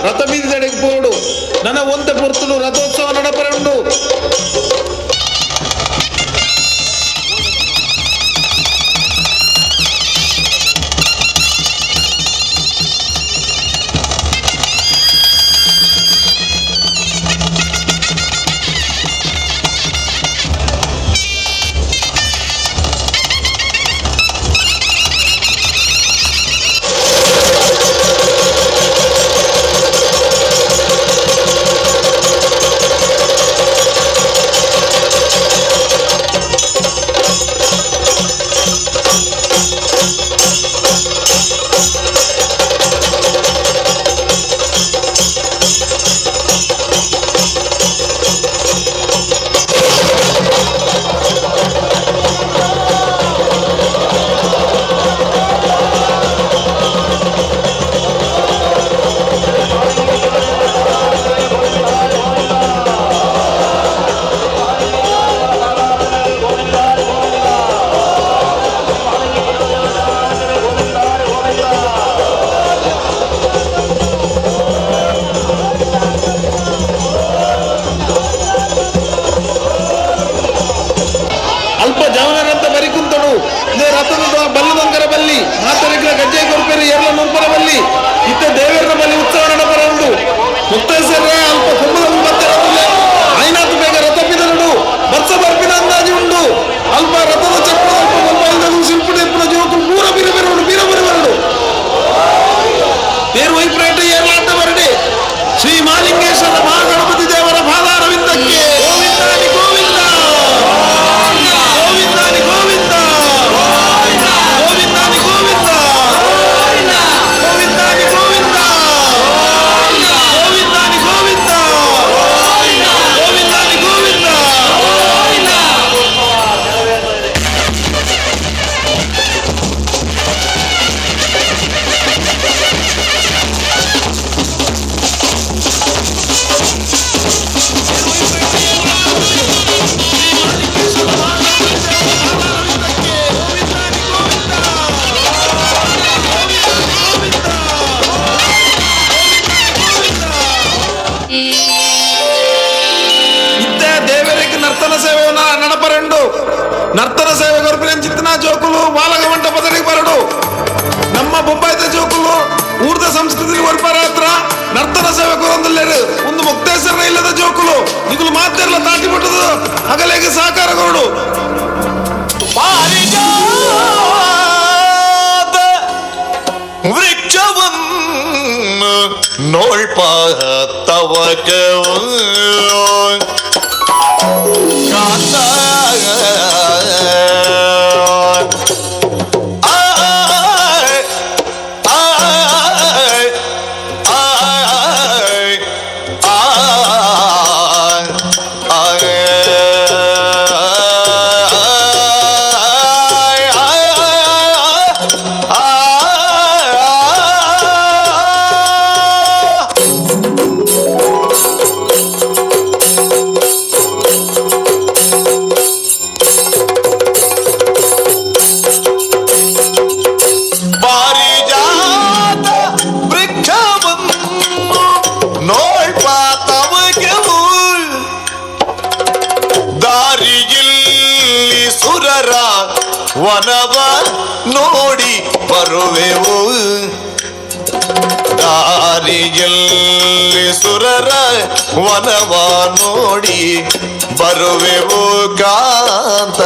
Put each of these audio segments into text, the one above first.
ರಥ ಬೀದಿದೆಡೆಗೆ ಪೋಡು ನನ್ನ ಒಂತೆ ಪೊರ್ತುಲು ರಥೋತ್ಸವ ನಡಪರೆಂಡು. ನರ್ತನ ಸೇವೆ ಗೊರ್ಪಿನ ಚಿತ್ತನ ಜೋಕುಲು ಬಾಲಕ ಮಂಟಪದರಿಗೆ ಬರಡು ನಮ್ಮ ಬೊಂಬಾಯ್ತ ಜೋಕುಲು ಊರ್ದ ಸಂಸ್ಕೃತಿ ಗೊರ್ಪರ ಹತ್ರ ನರ್ತನ ಸೇವೆ ಕೊರೊಂದಲ್ಲೇರು ಒಂದು ಮುಕ್ತೇಶ್ವರ ಇಲ್ಲದ ಜೋಕುಲು ನಿಗುಲು ಮಾತೆಲ್ಲ ತಾಟಿ ಬಿಟ್ಟದು ಹಗಲೆಗೆ ಸಹಕಾರ ಕೊರಡು ವೃಕ್ಷವನ್ನು ನೋಳ್ಪ ತವಕ ವನವ ನೋಡಿ ಬರುವೆವು ದಾರಿಯಲ್ಲಿ ಸುರರ ವನವ ನೋಡಿ ಬರುವೆವು ಕಾಂತ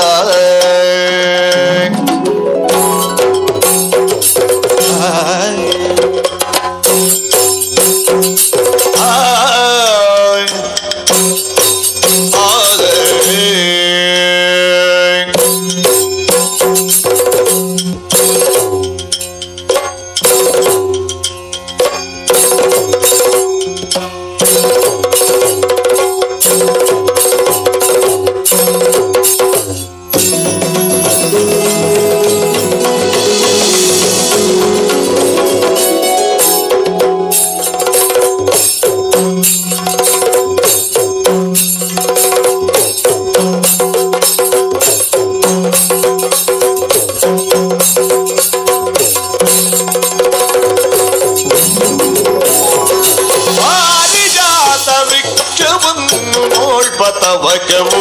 ದಾನವನ್ನು ನೋಡ್ಪತವಕವು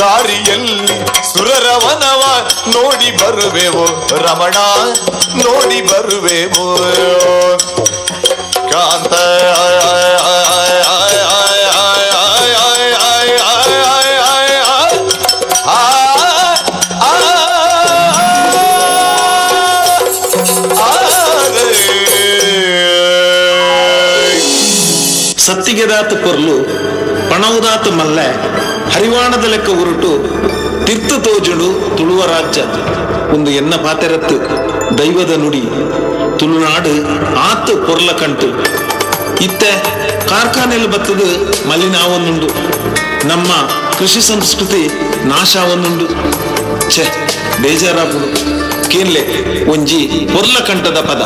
ದಾರಿಯಲ್ಲಿ ಸುರರವನವ ನೋಡಿ ಬರುವೆವು ರಮಣ ನೋಡಿ ಬರುವೆವು ಕಾಂತ ಸತ್ತಿಗೆದಾತ ಕೊರ್ಲು ಪಣವುದಾತ ಮಲ್ಲೆ ಹರಿವಾಣದ ಲೆಕ್ಕ ಉರುಟು ತೀರ್ಥ ತೋಜುಡು ತುಳುವ ರಾಜ್ಯ ಒಂದು ಎನ್ನ ಪಾತೆರತ್ತು ದೈವದ ನುಡಿ ತುಳುನಾಡು ಆತು ಪೊರ್ಲ ಕಂಟು ಇತ್ತೆ ಕಾರ್ಖಾನೆಯಲ್ಲಿ ಬತ್ತದು ಮಲಿನಾವನ್ನುಂಡು ನಮ್ಮ ಕೃಷಿ ಸಂಸ್ಕೃತಿ ನಾಶವನ್ನುಂಡು ಛೆ ಬೇಜಾರಾಗುಡು ಕೇನ್ಲೆ ಒಂಜಿ ಪೊರ್ಲ ಕಂಠದ ಪದ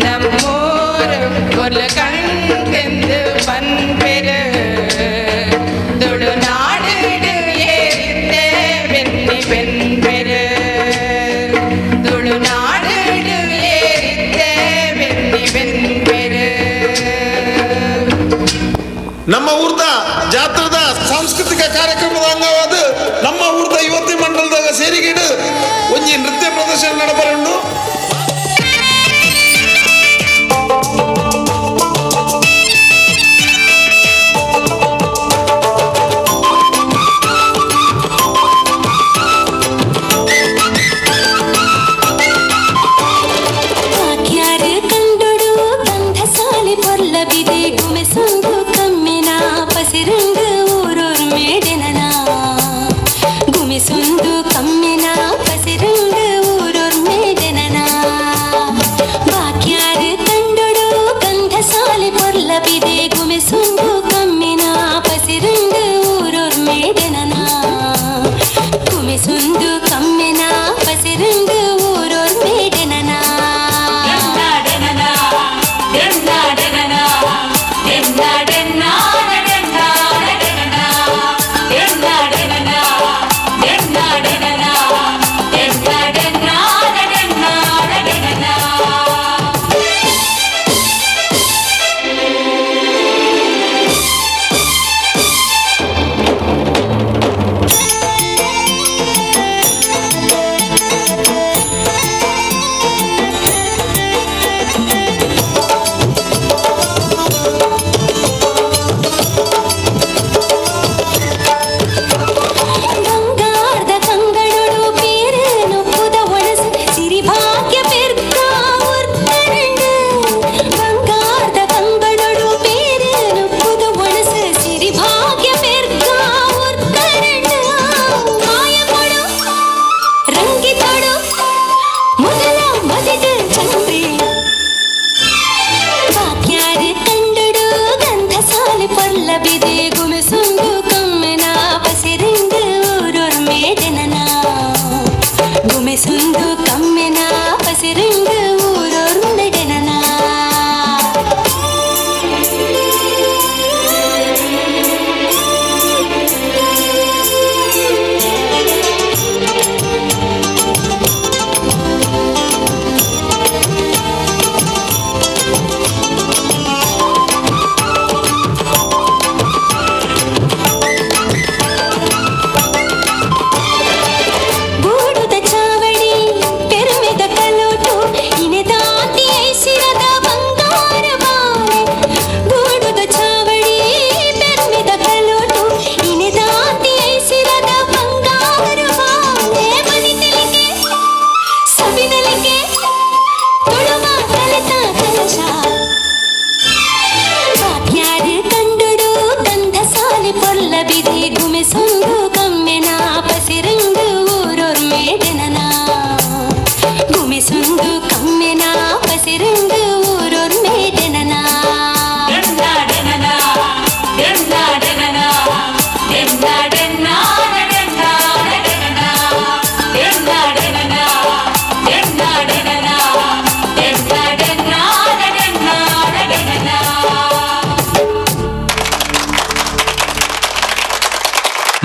ನಮ್ಮೂರು ಕೊಲ್ಲ ಕಂಡೆಂದು ಬಂದ್ಬೆರೆ ನಮ್ಮ ಊರ್ದ ಜಾತ್ರದ ಸಾಂಸ್ಕೃತಿಕ ಕಾರ್ಯಕ್ರಮದ ಅಂಗವಾದ ನಮ್ಮ ಊರ್ದ ಯುವತಿ ಮಂಡಲದಾಗ ಸೇರಿಗಿಡು ಒಂಜಿ ನೃತ್ಯ ಪ್ರದರ್ಶನ ನಡಬರಂಡು.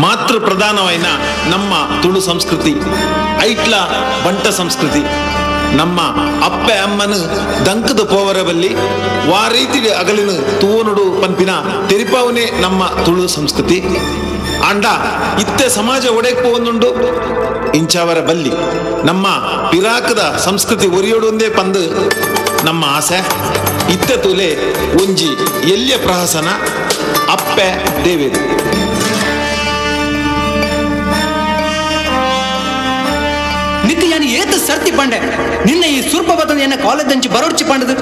ಮಾತೃ ಪ್ರಧಾನವೈನ ನಮ್ಮ ತುಳು ಸಂಸ್ಕೃತಿ ಐಟ್ಲ ಬಂಟ ಸಂಸ್ಕೃತಿ ನಮ್ಮ ಅಪ್ಪೆ ಅಮ್ಮನ ದಂಕದ ಪೋವರ ಬಲ್ಲಿ ವಾ ರೀತಿ ಅಗಲಿನ ತೂವನುಡು ಪಂಪಿನ ತೆರಿಪಾವನೆ ನಮ್ಮ ತುಳು ಸಂಸ್ಕೃತಿ ಅಂಡ ಇತ್ತೆ ಸಮಾಜ ಒಡೆಕ್ ಒಂದುಂಡು ಇಂಚವರ ಬಲ್ಲಿ ನಮ್ಮ ಪಿರಾಕದ ಸಂಸ್ಕೃತಿ ಒರಿಯೋಡೊಂದೇ ಪಂದು ನಮ್ಮ ಆಸೆ ಇತ್ತೆ ತುಲೆ ಒಂಜಿ ಎಲ್ಯ ಪ್ರಹಸನ ಅಪ್ಪೆ ದೇವೇರು ಏತ ಸರ್ತಿ ಪಂಡೆ ನಿನ್ನ ಈ ಸುರ್ಪ ಬತ್ತದ ಎನ್ನ ಕಾಲೇಜ್ ಅಂಚಿ ಬರೋಡ್ಚಿ ಪಂಡದು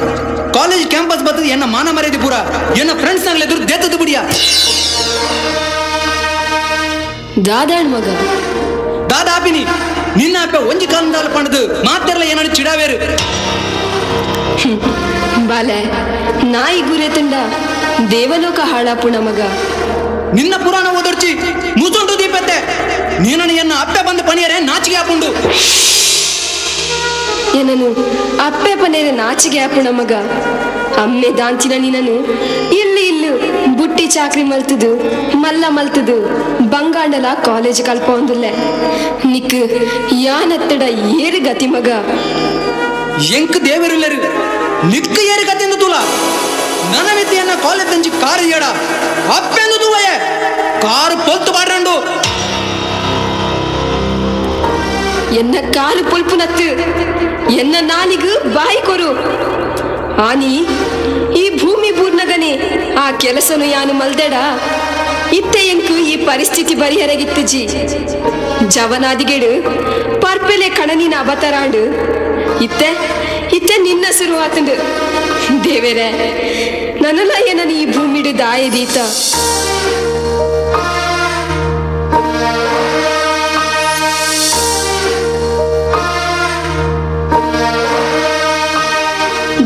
ಕಾಲೇಜ್ ಕ್ಯಾಂಪಸ್ ಬತ್ತದ ಎನ್ನ ಮಾನ ಮರ್ಯಾದೆ ಪೂರ ಎನ್ನ ಫ್ರೆಂಡ್ಸ್ ನಂಗ್ಲ ಎದುರು ದೇತದ ಬಿಡಿಯ ದಾದಾಳ್ ಮಗ ದಾದಾಪಿನಿ ನಿನ್ನ ಅಪ್ಪ ಒಂಜಿ ಕಾಲದಾಲ ಪಂಡದು ಮಾತೆರ್ಲ ಏನಾಡು ಚಿಡಾವೇರು ಬಾಲೆ ನಾಯಿ ಗುರೆ ತಂಡ ದೇವಲೋಕ ಹಾಳಾಪುಣ ಮಗ ನಿನ್ನ ಪುರಾಣ ಓದರ್ಚಿ ಮುಸುಂಡು ದೀಪತ್ತೆ ನೀನನ್ನು ಎನ್ನ ಅಪ್ಪೆ ಬಂದು ಪಣಿಯರೆ ನಾಚಿಗೆ ಹಾಕೊಂಡು ಏನನು ಅಪ್ಪೆ ಪನೇರ ನಾಚಿಗೆ ಆಪುಣ ಮಗ ಅಮ್ಮೆ ದಾಂಚಿನ ನೀನನು ಇಲ್ಲಿ ಇಲ್ಲು ಬುಟ್ಟಿ ಚಾಕ್ರಿ ಮಲ್ತದು ಮಲ್ಲ ಮಲ್ತದು ಬಂಗಾಂಡಲ ಕಾಲೇಜ್ ಕಲ್ಪ ಒಂದುಲ್ಲೆ ನಿಕ್ ಯಾನತ್ತಡ ಏರು ಗತಿ ಮಗ ಎಂಕ್ ದೇವರಿಲ್ಲರು ನಿಕ್ಕ ಏರು ಗತಿಂದು ತುಲ ನನ್ನ ವಿದ್ಯೆಯನ್ನ ಕಾಲೇಜ್ ದಂಚಿ ಕಾರು ಏಡ ಅಪ್ಪೆಂದು ತೂವಯೆ ಕಾರು ಪೊಲ್ತು ಬಾಡ್ರಂಡು ಎನ್ನ ಕಾಲು ಪೊಲ್ಪು ನತ್ತು ಎನ್ನ ನಾನಿಗೂ ಬಾಯಿ ಕೊರು ಆನಿ ಈ ಭೂಮಿ ಬೂರ್ನಗನೆ ಆ ಕೆಲಸನು ಯಾನು ಮಲ್ದೆಡ ಇತ್ತೆ ಎಂಕು ಈ ಪರಿಸ್ಥಿತಿ ಬರಿಹರಗಿತ್ತಜಿ ಜವನಾದಿಗೆಡು ಪರ್ಪೆಲೆ ಕಣನಿನ ಅವತರಾಂಡು ಇತ್ತೆ ಇತ್ತೆ ನಿನ್ನ ಶುರು ಆತಂಡು ದೇವೇರೆ ನನ್ನಲ್ಲ ಏನನ ಈ ಭೂಮಿಡು ದಾಯದೀತ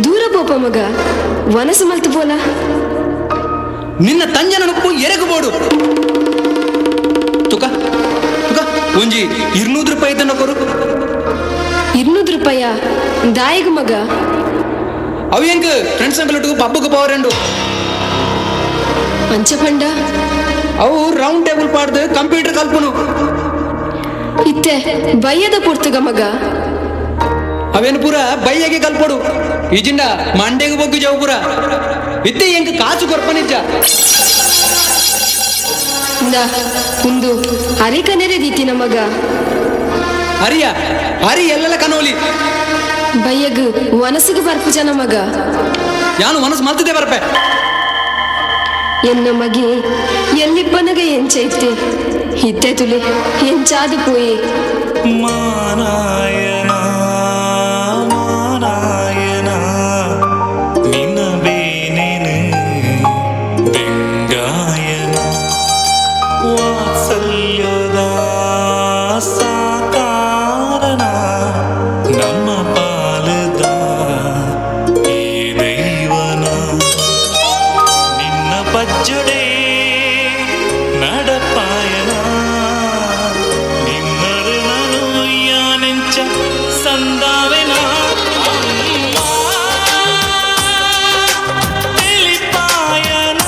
ದೂರ ಪೋಪ ಮಗ ವನಸು ಮಲ್ತು ಪೋಲ ನಿನ್ನ ತಂಜನ ನೊಪ್ಪು ಎರೆಗಬೋಡು ತುಕ ತುಕ ಒಂಜಿ 200 ರೂಪಾಯಿ ಇದನ್ನ ಕೊರು 200 ರೂಪಾಯ ದಾಯಿಗ ಮಗ ಅವು ಹೆಂಗ ಫ್ರೆಂಡ್ಸ್ ಅಂಕಲ್ ಪಬ್ಬಕ್ಕೆ ಪವರಂಡು ಅಂಚ ಪಂಡ ಅವು ರೌಂಡ್ ಟೇಬಲ್ ಪಾಡ್ದು ಕಂಪ್ಯೂಟರ್ ಕಲ್ಪನು ಇತ್ತೆ ಬಯ್ಯದ ಪೂರ್ತಗ ಮಗ ಅವೇನು ಪೂರ ಬೈಯಾಗೆ ಕಲ್ಪಡು ಈಜಿಂಡ ಮಂಡೆಗೆ ಬಗ್ಗು ಜಾವು ಪೂರ ಇತ್ತೆ ಹೆಂಗ ಕಾಸು ಕೊರ್ಪನಿಜ್ಜ ಒಂದು ಅರಿಕನೆರೆ ದೀತಿನ ಮಗ ಹರಿ ಎಲ್ಲೆಲ್ಲ ಕನೋಲಿ ಬಯ್ಯಗ್ ವನಸಿಗೆ ಬರ್ಪು ಜನ ಮಗ ಯಾನು ಮನಸ್ಸು ಮಲ್ತದೆ ಬರ್ಪೆ ಎನ್ನ ಮಗೆ ಎಲ್ಲಿಪ್ಪನಗ ಎಂಚೈತೆ ಇತ್ತೆ ತುಲೆ ಎಂಚಾದು ಪೋಯಿ ಮಾನಾಯನ ಮಾನಾಯನ ನಿನ್ನ ಬೇನೆನು ಬೆಂಗಾಯನ ವಾತ್ಸಲ್ಯದ ಸಾಕಾರನ ನಮ್ಮ ಪಾಲದ ಈ ದೈವನ ನಿನ್ನ ಪಜ್ಜಡೆ ನಡಪಾಯನ ನಿನ್ನರು ನಾನು ಯಾನೆಂಚ ಸಂದಾವೆನ ತೆಲಿಪಾಯನ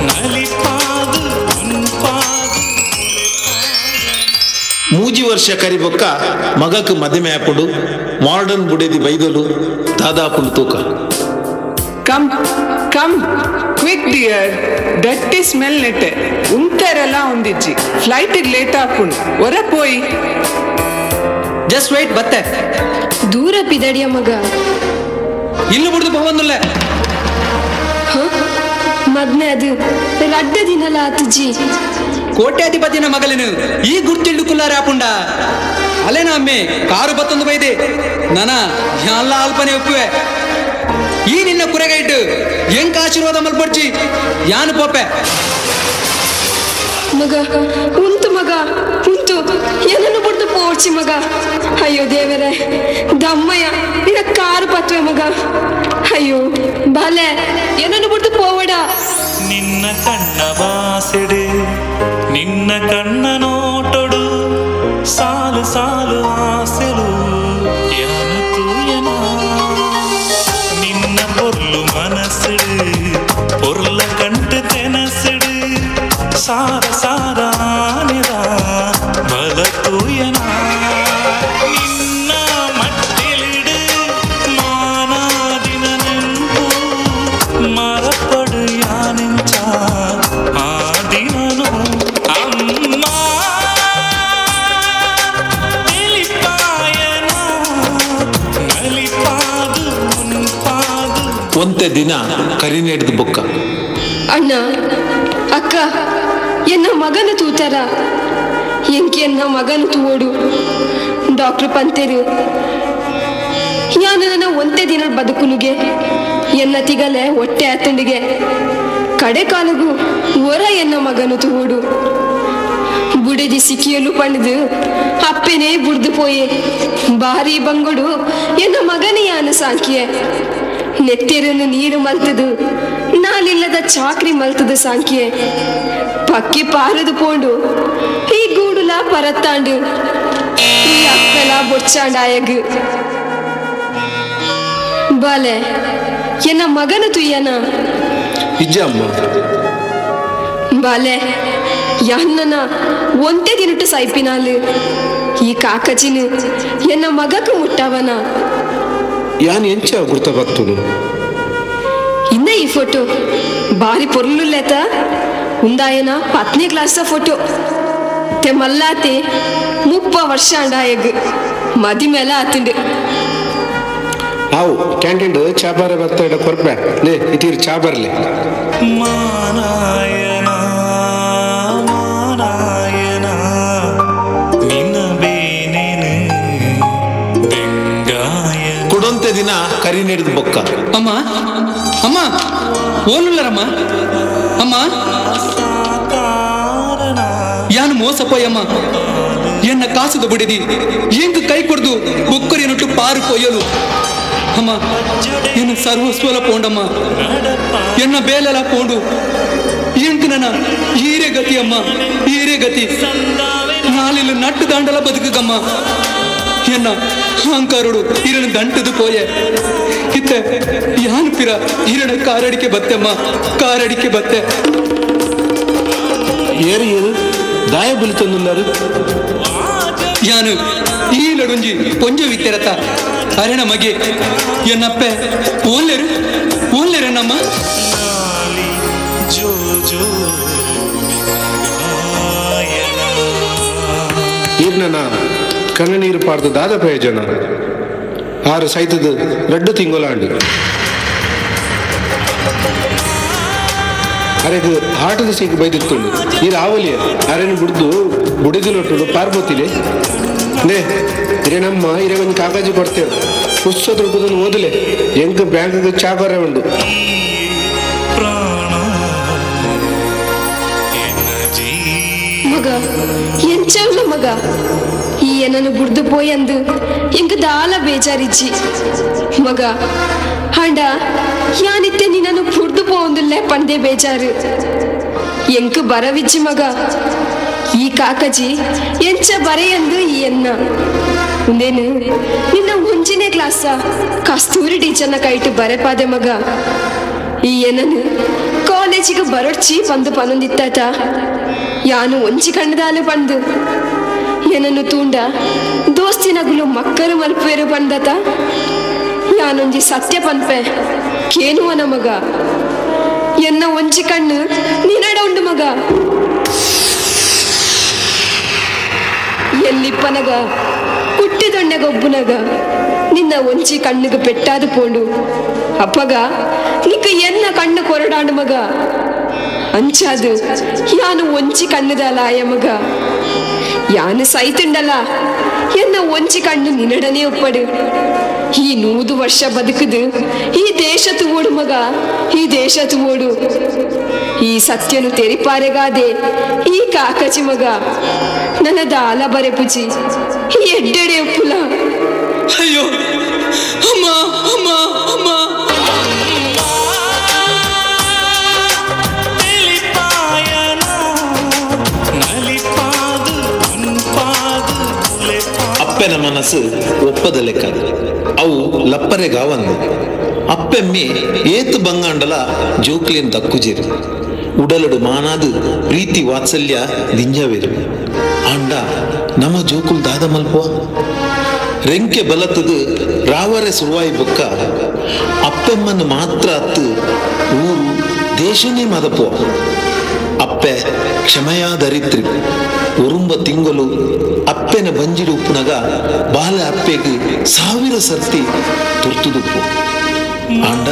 ನಲಿಪಾದು ಉನ್ಪಾದು ಮೂಜಿ ವರ್ಷ ಕರಿಬೊಕ್ಕ ಮಗಕ್ ಮದುವೆ ಆಪುಡು ಮಾಡರ್ನ್ ಬುಡೇದಿ ಬೈದಲು ದಾದಾಪುಲು ತೂಕ Come, come, quick dear. Dirty smell nette. Unterella ondijji. Flight late ಆಪುಂಡು. ಒರ ಪೋಯಿ. ಜಸ್ಟ್ ವೇಟ್ ಬತ್ತೆ ದೂರ ಪಿದಡಿಯ ಮಗ ಇನ್ನು ಬಿಡ್ದು ಬವಂದುಲ್ಲ ಮದ್ನೆ ಅದು ರಡ್ಡ ದಿನಲ ಆತುಜಿ ಕೋಟ್ಯಾಧಿಪತಿನ ಮಗಲೇನು ಈ ಗುರ್ತಿಳ್ಳು ಕುಲ್ಲಾರ ಆಪುಂಡ ಅಲ್ಲೇನ ಅಮ್ಮೆ ಕಾರು ಬತ್ತೊಂದು ಬೈದೆ ನಾನ ಎಲ್ಲ ಅಲ್ಪನೆ ಒಪ್ಪುವೆ ಈ ನಿನ್ನ ಕುರೆಗೈಟು ಹೆಂಗ್ ಆಶೀರ್ವಾದ ಮಲ್ಪಡ್ಚಿ ಯಾನು ಪೋಪೆ ಮಗ ಉಂಟು ಮಗ ಉಂಟು ಏನನ್ನು ಬಿಡ್ದು ಪೋಡ್ಚಿ ಮಗ ಅಯ್ಯೋ ದೇವರೇ ದಮ್ಮಯ್ಯ ನಿನ್ನ ಕಾರು ಪತ್ವೆ ಮಗ ಅಯ್ಯೋ ಬಾಲೆ ಏನನ್ನು ಬಿಡ್ದು ಪೋವಡ ನಿನ್ನ ಕಣ್ಣ ಬಾಸೆಡು ನಿನ್ನ ಕಣ್ಣ ನೋಟೊಡು ಸಾಲು ಸಾಲು ಆಸೆಲು ಯಾನು ತೂಯನ ನಿನ್ನ பொருள் மனசுடு பொருள கண்டு தெனசுடு சார சாரானிதா பல தூயனா ನಿನ್ನ ಮಟ್ಟಿಲಿಡು ಮಾನಾದಿನ ನೆಂಪು ಮರಪಡು ಯಾನೆಂಚ ಆ ದಿನನು ಅಮ್ಮ ಎಲಿಪಾಯನ ನಲಿಪಾದು ಉನ್ಪಾದು ಒಂತೆ ದಿನ ಕರಿನೇಡಿದ ಬೊಕ್ಕ ಅಣ್ಣ ಅಕ್ಕ ಎನ್ನ ಮಗನ ತೂತಾರ ಎಂಕಿ ಎನ್ನ ಮಗನ ತೂವೋಡು ಡಾಕ್ಟರ್ ಪಂತೇರು ಯಾನು ನನ್ನ ಒಂದೇ ದಿನ ಬದುಕುನುಗೆ ಎನ್ನ ತಿಗಲೆ ಹೊಟ್ಟೆ ಅತ್ತಂಡಿಗೆ ಕಡೆ ಕಾಲಗೂ ಹೊರ ಎನ್ನ ಮಗನು ತೂವೋಡು ಬುಡೆದಿ ಸಿಕ್ಕಿಯಲು ಪಣಿದು ಅಪ್ಪೆನೇ ಬುಡ್ದು ಪೋಯೆ ಭಾರಿ ಬಂಗೊಡು ಎನ್ನ ಮಗನೇ ಯಾನು ಸಾಂಕಿಯೆ ನೆತ್ತಿರನ್ನು ನೀರು ಮಲ್ತದು ನಾಲಿಲ್ಲದ ಚಾಕ್ರಿ ಮಲ್ತದು ಸಾಂಕಿಯೆ ಪಕ್ಕಿ ಪಾರದು ಪೋಂಡು ಈ ಗೂಡುಲ ಪರತ್ತಾಂಡು ಈ ಅಪ್ಪೆಲ ಬೊಚ್ಚಾಂಡಾಯಗ್ ಬಾಲೆ ಎನ್ನ ಮಗನು ತುಯ್ಯನ ಇಜ್ಜ ಅಮ್ಮ ಬಾಲೆ ಯಾನ್ನನ ಒಂದೇ ದಿನಟ್ಟು ಸೈಪಿನಾಲು ಈ ಕಾಕಜಿನು ಎನ್ನ ಮಗಕ್ಕೆ ಮುಟ್ಟವನ ಯಾನ್ ಎಂಚ ಗುರ್ತ ಬತ್ತುನು ಈ ಫೋಟೋ ಬಾರಿ ಪೊರ್ಲುಲ್ಲೇತ ಉಂದಾಯನ 10ನೇ ಕ್ಲಾಸ್ ಫೋಟೋ ते मल्लाते 30 ವರ್ಷ ಅಂಡಾಯಗ್ ಮದಿ ಮೇಲೆ ಆತಿಂಡು ಆವು ಕ್ಯಾಂಟೀನ್ ಚಾಬಾರ ಬರ್ತಡ ಕೊರ್ಪೆ ಲೇ ಇತೀರ್ ಚಾಬರ್ಲೆ ಮಾನಾಯನ ಮಾನಾಯನ ನಿನ್ನ ಬೇನೇನೆ ಬೆಂಗಾಯನ ಕೊಡೊಂತೆ ದಿನ ಕರಿ ನೀಡಿದ ಬೊಕ್ಕ ಅಮ್ಮ ಅಮ್ಮ ಓನುಲ್ಲರಮ್ಮ ಅಮ್ಮ ಯಾನು ಮೋಸಪೋಯಮ್ಮ ಎನ್ನ ಕಾಸದ ಬಿಡಿದಿ ಎಂಗ್ ಕೈ ಕೊಡ್ದು ಬೊಕ್ಕರಿನೊಟ್ಟು ಪಾರು ಕೊಯ್ಯಲು ಅಮ್ಮ ಎನ್ನ ಸರ್ವಸ್ವಲ ಪೋಂಡಮ್ಮ ಎನ್ನ ಬೇಲೆಲ ಪೋಂಡು ಎಂಕ್ ನನ್ನ ಹೀರೆ ಗತಿ ಅಮ್ಮ ಹೀರೆ ಗತಿ ನಾಲಿಲ್ ನಟ್ಟು ದಾಂಡಲ ಬದುಕಮ್ಮ ಎನ್ನ ಅಹಂಕಾರೋಡು ಹಿರಣ ದಂಟದು ಪೋಯೆ ಇತ್ತೆ ಯಾನು ಪಿರ ಹಿರಣ ಕಾರಡಿಕೆ ಬತ್ತೆಮ್ಮ ಕಾರಡಿಕೆ ಬತ್ತೆ ಏರು ಏರು ದಾಯ ಬಲಿತಂದುಲ್ಲಾರು ಯಾನು ಈ ಲಡುಂಜಿ ಪೊಂಜ ವಿತ್ತೆರತ ಅರೆಣ ಮಗೆ ಎನ್ನಪ್ಪೆ ಓನ್ಲೆರು ಓನ್ಲೆರು ನಮ್ಮ ಜೋ ಜೋ ಈರ್ನ ಕಣ್ಣ ನೀರು ಪಾಡ್ದು ದಾದ ಪ್ರಯೋಜನ 6 ಸೈತದ 2 ತಿಂಗಳಾಂಡು ಅರೆಗೆ ಆಟದ ಸಿಕ್ಕಿ ಬೈದಿರ್ತುಂಡು ಈ ರಾವಲಿಯ ಅರೆನ ಬಿಡ್ದು ಬುಡಿದಿಲೊಟ್ಟು ಪಾರ್ಬೋತಿಲೆ ನೇ ಇರೇನಮ್ಮ ಇರೇ ಒಂದು ಕಾಗಜಿ ಕೊಡ್ತೇವೆ ಪುಸ್ತಕ ರೂಪದಲ್ಲಿ ಓದಲೆ ಎಂಕ ಬ್ಯಾಂಕ್ಗೆ ಚಾಬಾರ ಉಂಡು ಮಗ ಎಂಚಲ್ಲ ಮಗ ಈ ಏನನ್ನು ಬುಡ್ದು ಪೋಯಂದು ಎಂಕ ದಾಲ ಬೇಜಾರಿಜ್ಜಿ ಮಗ ಹಂಡ ಯಾನಿತ್ತೆ ನಿನ್ನನ್ನು ಬುಡ್ದು ಪೋಂದುಲ್ಲೆ ಪಂದೆ ಬೇಜಾರು ಎಂಕ ಬರವಿಜ್ಜಿ ಮಗ ಈ ಕಾಕಜಿ ಎಂಚ ಬರೆಯಂದು ಈ ಎನ್ನ ಮುಂದೇನು ನಿನ್ನ 1ನೇ ಕ್ಲಾಸ ಕಸ್ತೂರಿ ಟೀಚರ್ನ ಕೈಟು ಬರೆಪಾದೆ ಮಗ ಈ ಏನನು ಕಾಲೇಜಿಗೆ ಬರೋಡ್ಚಿ ಬಂದು ಪನೊಂದಿತ್ತಾತ ಯಾನು ಒಂಜಿ ಕಣ್ಣದಾಲು ಬಂದು ಏನನ್ನು ತೂಂಡ ದೋಸ್ತಿನಗುಲು ಮಕ್ಕಳು ಮಲ್ಪೇರು ಬಂದತ ಯಾನೊಂಜಿ ಸತ್ಯ ಪನ್ಪೆ ಕೇನುವನ ಮಗ ಎನ್ನ ಒಂಜಿ ಕಣ್ಣು ನಿನಡ ಉಂಡು ಮಗ ಎಲ್ಲಿಪ್ಪನಗ ಹುಟ್ಟಿದೊಣ್ಣೆಗೊಬ್ಬುನಗ ನಿನ್ನ ಒಂಜಿ ಕಣ್ಣಿಗೆ ಪೆಟ್ಟಾದು ಪೋಂಡು ಅಪ್ಪಗ ನಿಕ್ಕ ಎನ್ನ ಕಣ್ಣು ಕೊರಡಾಂಡು ಮಗ ಅಂಚಾದು ಯಾನು ಒಂಜಿ ಕಣ್ಣುದಲಾಯ ಮಗ ಯಾನು ಸೈತುಂಡಲ್ಲ ಎನ್ನ ಒಂಜಿ ಕಣ್ಣು ನಿನಡನೆ ಒಪ್ಪಡು ಈ 100 ವರ್ಷ ಬದುಕುದು ಈ ದೇಶ ತೂಡು ಮಗ ಈ ದೇಶ ತೂಡು ಈ ಸತ್ಯನು ತೆರಿಪಾರೆಗಾದೆ ಈ ಕಾಕಚಿ ಮಗ ನನ್ನ ದಾಲ ಬರೆಪುಜಿ ಈ ಎಡ್ಡೆಡೆ ಒಪ್ಪುಲ ಅಯ್ಯೋ ಅಮ್ಮ ಅಮ್ಮ ಅಮ್ಮ ಅಪ್ಪನ ಮನಸ್ಸು ಒಪ್ಪದ ಲೆಕ್ಕ ಅವು ಲಪ್ಪರೆಗಾವಂದು ಅಪ್ಪೆಮ್ಮೆ ಏತು ಬಂಗಾಂಡಲ ಜೋಕ್ಲಿನ್ ತಕ್ಕುಜಿರು ಉಡಲಡು ಮಾನಾದು ಪ್ರೀತಿ ವಾತ್ಸಲ್ಯ ದಿಂಜವೇರು ಆಂಡ ನಮ್ಮ ಜೋಕುಲ್ ದಾದ ಮಲ್ಪುವ ರೆಂಕೆ ಬಲತದು ರಾವರೆ ಸುರುವಾಯಿ ಬೊಕ್ಕ ಅಪ್ಪೆಮ್ಮನ್ನು ಮಾತ್ರ ಅತ್ತು ಊರು ದೇಶನೇ ಮದಪುವ ಅಪ್ಪೆ ಕ್ಷಮೆಯಾ ದರಿತ್ರಿ ಒರುಂಬ ತಿಂಗಳು ಅಪ್ಪೆನ ಬಂಜಿಡು ಉಪ್ಪುನಗ ಬಾಲ ಅಪ್ಪೆಗೆ 1000 ಸರ್ತಿ ತುರ್ತುದುಪ್ಪು ಆಂಡ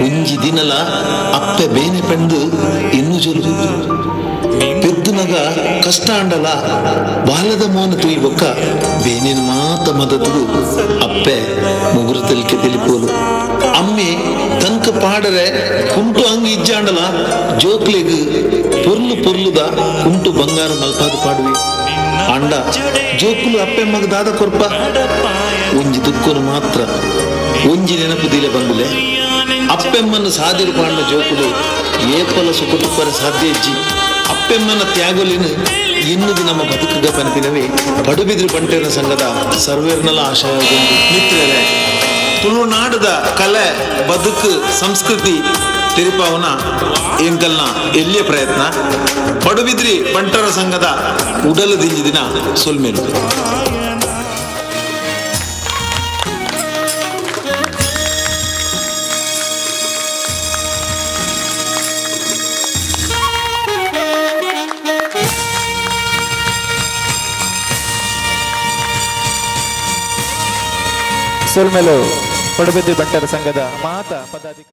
ಒಂಜಿ ದಿನಲ ಅಪ್ಪೆ ಬೇನೆ ಪೆಂದು ಇನ್ನು ಜೊಲು ಪೆದ್ದುನಗ ಕಷ್ಟ ಆಂಡಲ ಬಾಲದ ಮೋನ ತುಯಿ ಬೊಕ್ಕ ಬೇನಿನ ಮಾತ ಮದತುದು ಅಪ್ಪೆ ಮುಗುರು ತೆಲಿಕೆ ತಿಳಿಪೋಲು ಅಮ್ಮೆ ತನಕ ಪಾಡರೆ ಕುಂಟು ಅಂಗಿ ಇಜ್ಜಾಂಡಲ ಜೋಕ್ಲೆಗ್ ಪೊರ್ಲು ಪೊರ್ಲುದ ಕುಂಟು ಬಂಗಾರ ಮಲ್ಪಾದು ಪಾಡುವೆ ಅಂಡ ಜೋಕುಲು ಅಪ್ಪೆಮ್ಮಗ ದಾದ ಕೊರ್ಪ ಒಂಜಿ ದುಃಖನು ಮಾತ್ರ ಒಂಜಿ ನೆನಪು ದಿಲೆ ಬಂದುಲೆ ಅಪ್ಪೆಮ್ಮನ್ನು ಸಾದಿರು ಪಾಂಡ ಜೋಕುಲು ಏಪಲ ಸುಖಟುಪ್ಪರ ಸಾಧ್ಯ ಇಜ್ಜಿ ಅಪ್ಪೆಮ್ಮನ ತ್ಯಾಗೊಲಿನ ಇನ್ನುದು ನಮ್ಮ ಬದುಕುಗ ಪನತಿನವೇ ಪಡುಬಿದ್ರು ಬಂಟೇನ ಸಂಘದ ಸರ್ವೇರ್ನಲ ಆಶಯ ಮಿತ್ರರೇ ತುಳುನಾಡದ ಕಲೆ ಬದುಕು ಸಂಸ್ಕೃತಿ ತಿರುಪಾವನ ಎಂಕಲ್ನ ಎಲ್ಲಿಯ ಪ್ರಯತ್ನ ಪಡುಬಿದ್ರಿ ಬಂಟರ ಸಂಘದ ಉಡಲು ದಿಂಜಿ ದಿನ ಸೊಲ್ಮೇಲು ಸೋಲ್ಮೇಲು ಕೊಡಬೆದ್ದಿ ಬಂಟರ ಸಂಘದ ಮಾತಾ ಪದಾಧಿಕಾರಿ